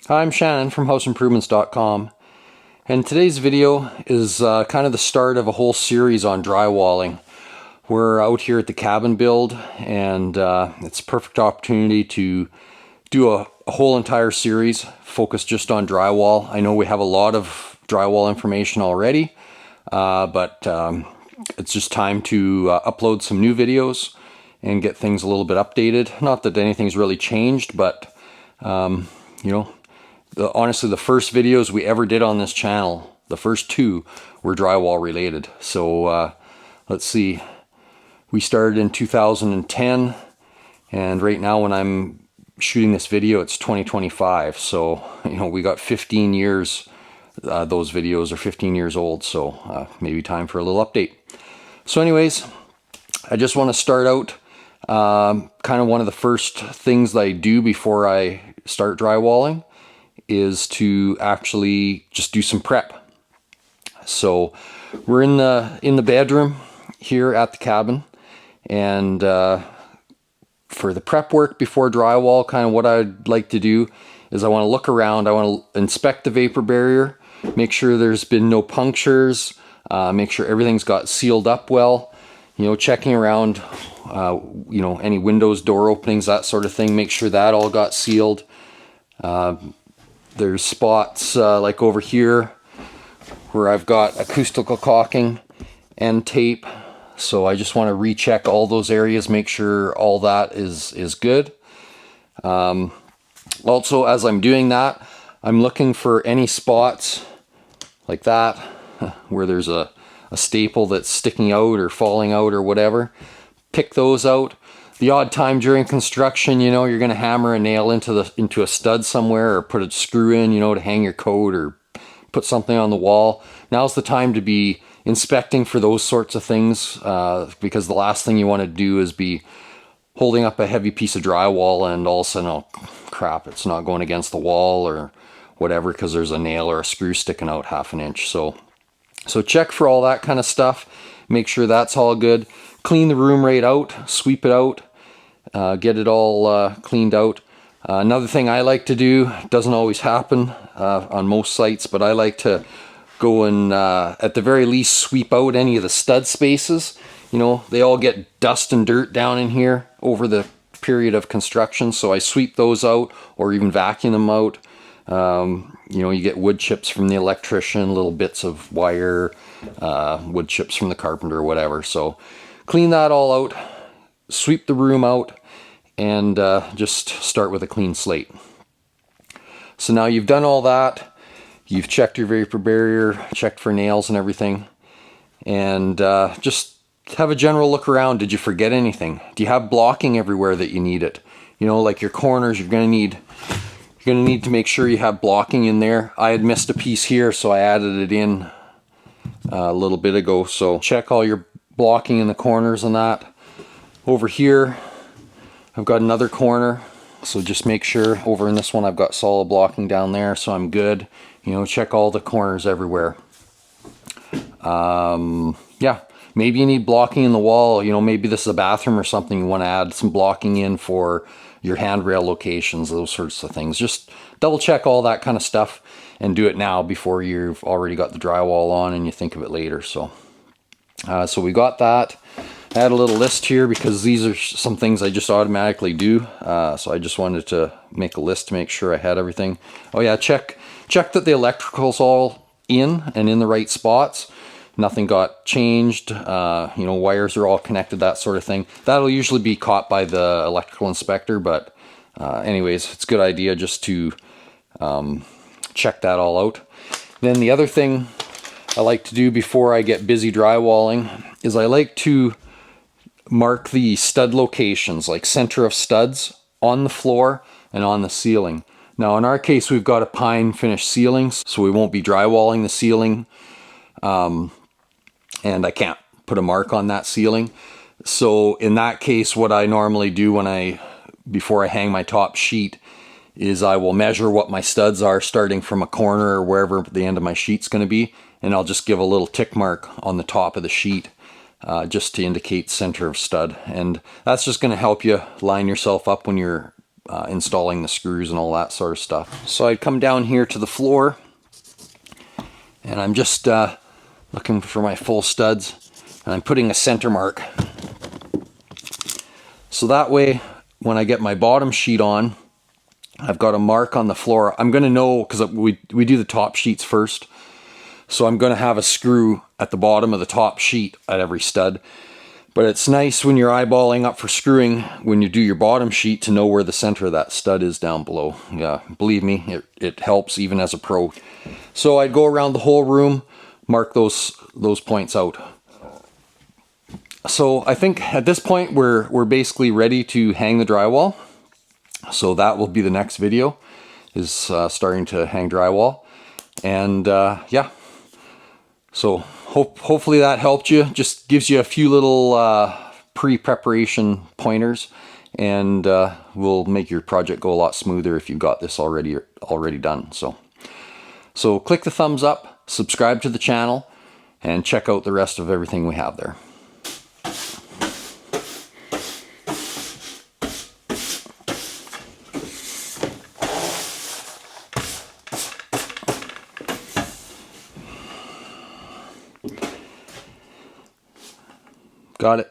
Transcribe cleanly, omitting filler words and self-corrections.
Hi, I'm Shannon from houseimprovements.com, and today's video is kind of the start of a whole series on drywalling. We're out here at the cabin build, and it's a perfect opportunity to do a whole entire series focused just on drywall. I know we have a lot of drywall information already, but it's just time to upload some new videos and get things a little bit updated. Not that anything's really changed, but you know, honestly, the first videos we ever did on this channel, the first two, were drywall related. So let's see, we started in 2010, and right now when I'm shooting this video, it's 2025. So, you know, we got 15 years. Those videos are 15 years old, so maybe time for a little update. So anyways, I just want to start out kind of one of the first things that I do before I start drywalling is to actually just do some prep. So we're in the bedroom here at the cabin, and for the prep work before drywall, kind of what I'd like to do is I want to look around. I want to inspect the vapor barrier, make sure there's been no punctures, make sure everything's got sealed up well, you know, checking around, you know, any windows, door openings, that sort of thing, make sure that all got sealed. There's spots like over here where I've got acoustical caulking and tape, so I just want to recheck all those areas, make sure all that is good. Also, as I'm doing that, I'm looking for any spots like that where there's a staple that's sticking out or falling out or whatever. Pick those out. The odd time during construction, you know, you're going to hammer a nail into a stud somewhere, or put a screw in, you know, to hang your coat, or put something on the wall. Now's the time to be inspecting for those sorts of things, because the last thing you want to do is be holding up a heavy piece of drywall and all of a sudden, oh crap, it's not going against the wall or whatever because there's a nail or a screw sticking out half an inch. So check for all that kind of stuff. Make sure that's all good. Clean the room right out, sweep it out, get it all cleaned out. Another thing I like to do, doesn't always happen on most sites, but I like to go and at the very least sweep out any of the stud spaces. You know, they all get dust and dirt down in here over the period of construction, so I sweep those out or even vacuum them out. You know, you get wood chips from the electrician, little bits of wire, wood chips from the carpenter, whatever. So clean that all out, sweep the room out, and just start with a clean slate. So now you've done all that, you've checked your vapor barrier, checked for nails and everything, and just have a general look around. Did you forget anything? Do you have blocking everywhere that you need it? You know, like your corners, you're going to need to make sure you have blocking in there. I had missed a piece here, so I added it in a little bit ago. So check all your blocking in the corners on that. Over here, I've got another corner, so just make sure over in this one I've got solid blocking down there, so I'm good. You know, check all the corners everywhere. Yeah, maybe you need blocking in the wall. You know, maybe this is a bathroom or something, you want to add some blocking in for your handrail locations, those sorts of things. Just double check all that kind of stuff and do it now before you've already got the drywall on and you think of it later. So we got that. I had a little list here because these are some things I just automatically do. So I just wanted to make a list to make sure I had everything. Oh yeah, check that the electrical's all in and in the right spots. Nothing got changed, you know, wires are all connected, that sort of thing. That'll usually be caught by the electrical inspector, but anyways, it's a good idea just to check that all out. Then the other thing I like to do before I get busy drywalling is I like to mark the stud locations, like center of studs, on the floor and on the ceiling. Now in our case, we've got a pine finish ceiling, so we won't be drywalling the ceiling. And I can't put a mark on that ceiling. So in that case, what I normally do before I hang my top sheet is I will measure what my studs are starting from a corner or wherever the end of my sheet's going to be, and I'll just give a little tick mark on the top of the sheet just to indicate center of stud. And that's just going to help you line yourself up when you're installing the screws and all that sort of stuff. So I'd come down here to the floor, and I'm just looking for my full studs, and I'm putting a center mark. So that way, when I get my bottom sheet on, I've got a mark on the floor. I'm going to know, because we do the top sheets first, so I'm going to have a screw at the bottom of the top sheet at every stud. But it's nice when you're eyeballing up for screwing, when you do your bottom sheet, to know where the center of that stud is down below. Yeah, believe me, it helps even as a pro. So I'd go around the whole room, mark those points out. So I think at this point we're basically ready to hang the drywall. So that will be the next video, is starting to hang drywall. And yeah, so hopefully that helped you. Just gives you a few little pre-preparation pointers, and will make your project go a lot smoother if you've got this already done. So click the thumbs up, subscribe to the channel, and check out the rest of everything we have there. Got it.